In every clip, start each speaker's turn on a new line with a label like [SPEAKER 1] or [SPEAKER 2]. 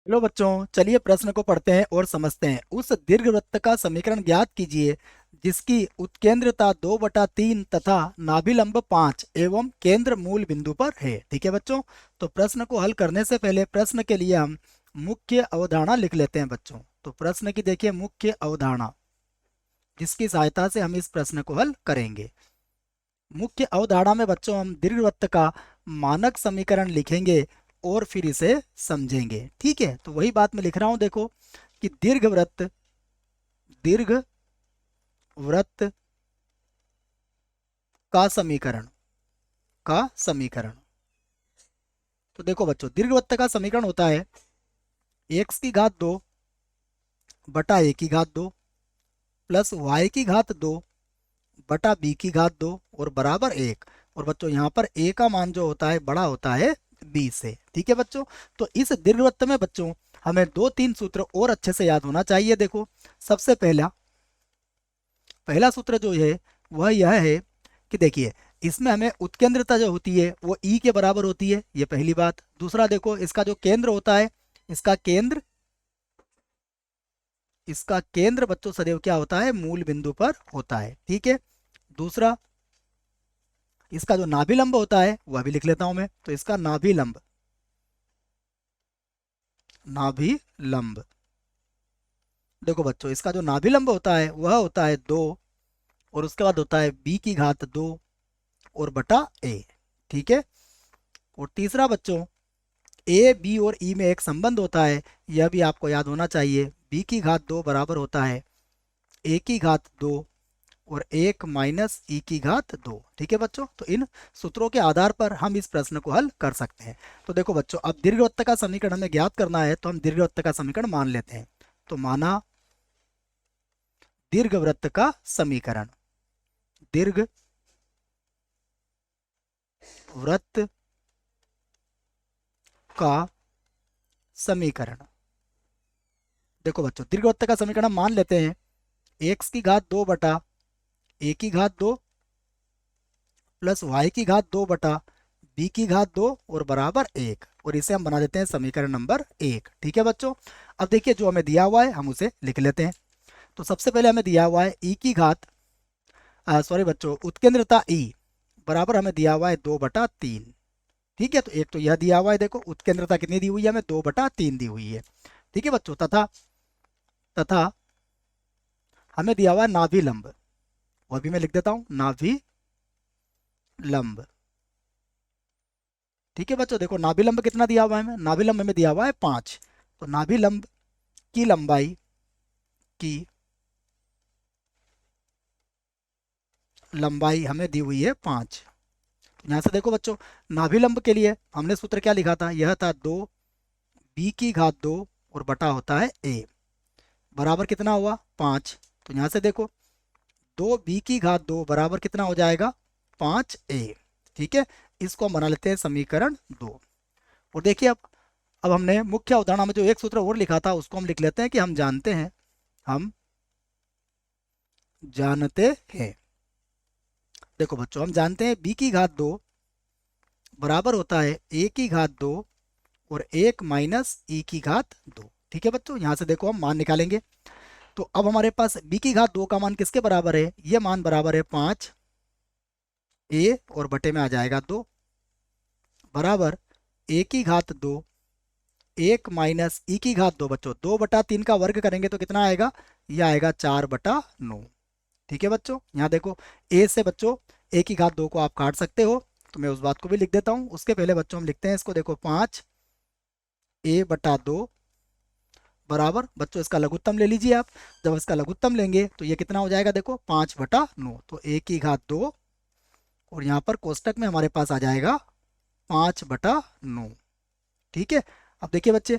[SPEAKER 1] Hello बच्चों, चलिए प्रश्न को पढ़ते हैं और समझते हैं। उस दीर्घवृत्त का समीकरण ज्ञात कीजिए जिसकी उत्केंद्रता 2/3 तथा नाभिलंब 5 एवं केंद्र मूल बिंदु पर है। ठीक है बच्चों, तो प्रश्न को हल करने से पहले प्रश्न के लिए हम मुख्य अवधारणा लिख लेते हैं बच्चों। तो प्रश्न की देखिए मुख्य अवधारणा, जिसकी सहायता से हम इस प्रश्न को हल करेंगे। मुख्य अवधारणा में बच्चों हम दीर्घवृत्त का मानक समीकरण लिखेंगे और फिर इसे समझेंगे। ठीक है, तो वही बात मैं लिख रहा हूं, देखो कि दीर्घ वृत्त का समीकरण तो देखो बच्चों, दीर्घवृत्त का समीकरण होता है एक्स की घात 2 बटा ए की घात 2 प्लस वाई की घात 2 बटा बी की घात 2 और बराबर 1। और बच्चों यहाँ पर ए का मान जो होता है बड़ा होता है बी से। ठीक है बच्चों, तो इस दीर्घवृत्त में बच्चों हमें दो तीन सूत्र और अच्छे से याद होना चाहिए। देखो, सबसे पहला सूत्र जो है वह यह है कि देखिए, इसमें हमें उत्केंद्रता जो होती है वो ई के बराबर होती है, ये पहली बात। दूसरा देखो, इसका जो केंद्र होता है, इसका केंद्र इसका केंद्र बच्चों सदैव क्या होता है, मूल बिंदु पर होता है। ठीक है, दूसरा इसका जो नाभिलंब होता है वह भी लिख लेता हूं मैं। तो इसका नाभिलंब देखो बच्चों, इसका जो नाभिलंब होता है वह होता है 2 और उसके बाद होता है बी की घात 2 और बटा ए। ठीक है, और तीसरा बच्चों, ए बी और ई में एक संबंध होता है, यह भी आपको याद होना चाहिए। बी की घात 2 बराबर होता है ए की घात 2 और 1 माइनस ई की घात 2। ठीक है बच्चों, तो इन सूत्रों के आधार पर हम इस प्रश्न को हल कर सकते हैं। तो देखो बच्चों, अब दीर्घवृत्त का समीकरण हमें ज्ञात करना है, तो हम दीर्घवृत्त का समीकरण मान लेते हैं। तो माना दीर्घवृत्त का समीकरण, दीर्घ वृत्त का समीकरण। देखो बच्चों, दीर्घवृत्त का समीकरण हम मान लेते हैं एक्स की घात 2 बटा ए की घात 2 प्लस वाई की घात 2 बटा बी की घात 2 और बराबर 1। और इसे हम बना देते हैं समीकरण नंबर 1। ठीक है बच्चों, अब देखिए जो हमें दिया हुआ है हम उसे लिख लेते हैं। तो सबसे पहले हमें दिया हुआ है ई की घात सॉरी बच्चों, उत्केंद्रता ई बराबर हमें दिया हुआ है 2/3। ठीक है, तो एक तो यह दिया हुआ है, देखो उत्केंद्रता कितनी दी हुई है हमें, 2/3 दी हुई है। ठीक है बच्चों, तथा तथा हमें दिया हुआ है नाभिलंब, वह भी मैं लिख देता हूं, नाभिलंब। ठीक है बच्चों, देखो नाभिलंब कितना दिया हुआ है हमें, नाभिलंब में दिया हुआ है 5। तो नाभिलंब की लंबाई की लंबाई हमें दी हुई है 5। तो यहाँ से देखो बच्चों, नाभिलंब के लिए हमने सूत्र क्या लिखा था, यह था 2 बी की घात 2 और बटा होता है ए, बराबर कितना हुआ 5। तो यहाँ से देखो 2 बी की घात 2 बराबर कितना हो जाएगा 5 ए। ठीक है, इसको हम बना लेते हैं समीकरण 2। और देखिए, अब हमने मुख्य अवधारणा में जो एक सूत्र और लिखा था उसको हम लिख लेते हैं कि हम जानते हैं। देखो बच्चों, हम जानते हैं बी की घात 2 बराबर होता है ए की घात 2 और 1 माइनस ई की घात 2। ठीक है बच्चों, यहाँ से देखो हम मान निकालेंगे। तो अब हमारे पास बी की घात 2 का मान किसके बराबर है, ये मान बराबर है 5 ए और बटे में आ जाएगा 2 बराबर ए की घात 2 1 माइनस ई की घात 2। बच्चों 2/3 का वर्ग करेंगे तो कितना आएगा, यह आएगा 4/9। ठीक है बच्चों, यहाँ देखो ए से बच्चों ए की घात 2 को आप काट सकते हो, तो मैं उस बात को भी लिख देता हूँ। उसके पहले बच्चों हम लिखते हैं इसको, देखो 5 a/2 बराबर बच्चों इसका लघुत्तम ले लीजिए आप। जब इसका लघुत्तम लेंगे तो ये कितना हो जाएगा, देखो 5/9। तो ए की घात 2 और यहाँ पर कोष्टक में हमारे पास आ जाएगा 5/9। ठीक है, अब देखिए बच्चे,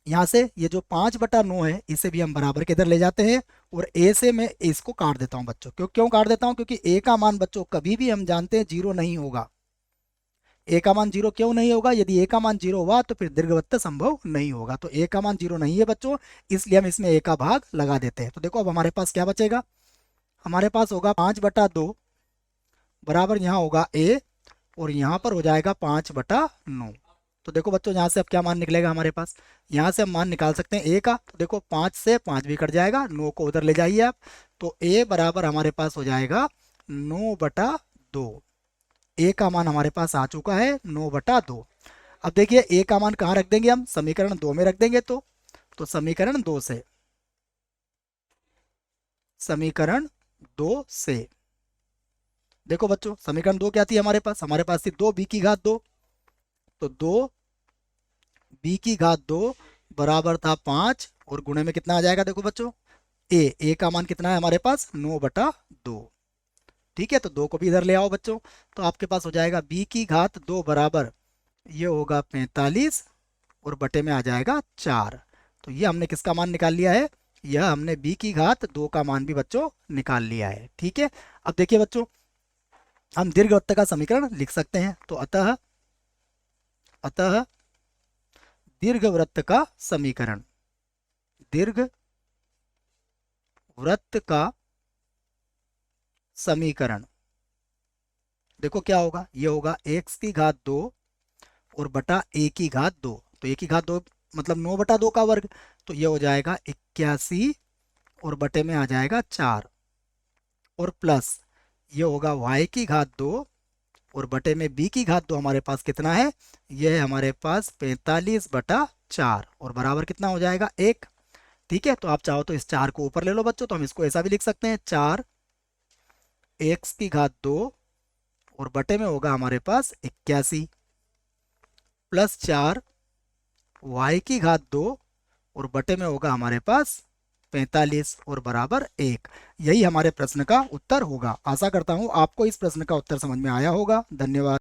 [SPEAKER 1] यहाँ से ये जो 5/9 है इसे भी हम बराबर के इधर ले जाते हैं और ए से मैं इसको काट देता हूँ बच्चों। क्यों काट देता हूँ, क्योंकि ए का मान बच्चों कभी भी हम जानते हैं जीरो नहीं होगा। ए का मान जीरो क्यों नहीं होगा, यदि ए का मान जीरो हुआ तो फिर दीर्घवृत्त संभव नहीं होगा। तो ए का मान जीरो नहीं है बच्चों, इसलिए हम इसमें ए का भाग लगा देते हैं। तो देखो अब हमारे पास क्या बचेगा, हमारे पास होगा 5/2 बराबर यहाँ होगा ए और यहाँ पर हो जाएगा 5/9। तो देखो बच्चों यहाँ से अब क्या मान निकलेगा हमारे पास, यहाँ से हम मान निकाल सकते हैं ए का। तो देखो 5 से 5 भी कट जाएगा, 9 को उधर ले जाइए आप, तो ए बराबर हमारे पास हो जाएगा 9/2। ए का मान हमारे पास आ चुका है 9/2। अब देखिए ए का मान कहाँ रख देंगे हम, समीकरण 2 में रख देंगे। तो समीकरण 2 से, समीकरण 2 से देखो बच्चों समीकरण 2 क्या थी हमारे पास थी 2b²2। तो 2b² बराबर था 5, और गुणे में कितना आ जाएगा देखो बच्चों, ए का मान कितना है हमारे पास 9/2। ठीक है, तो 2 को भी इधर ले आओ बच्चों, तो आपके पास हो जाएगा b² बराबर, ये होगा 45, और बटे में आ जाएगा 4। तो ये हमने किसका मान निकाल लिया है, यह हमने b² का मान भी बच्चों निकाल लिया है। ठीक है, अब देखिए बच्चों हम दीर्घवृत्त का समीकरण लिख सकते हैं। तो अतः दीर्घवृत्त का समीकरण, दीर्घवृत्त का समीकरण देखो क्या होगा, ये होगा x² और बटा a²। तो a² मतलब 9/2 का वर्ग, तो ये हो जाएगा 81, और बटे में आ जाएगा 4, और प्लस ये होगा y², और बटे में b² हमारे पास कितना है, ये है हमारे पास 45/4, और बराबर कितना हो जाएगा 1। ठीक है, तो आप चाहो तो इस 4 को ऊपर ले लो बच्चों, तो हम इसको ऐसा भी लिख सकते हैं 4x² और बटे में होगा हमारे पास 81, प्लस 4y² और बटे में होगा हमारे पास 45, और बराबर 1। यही हमारे प्रश्न का उत्तर होगा। आशा करता हूं आपको इस प्रश्न का उत्तर समझ में आया होगा। धन्यवाद।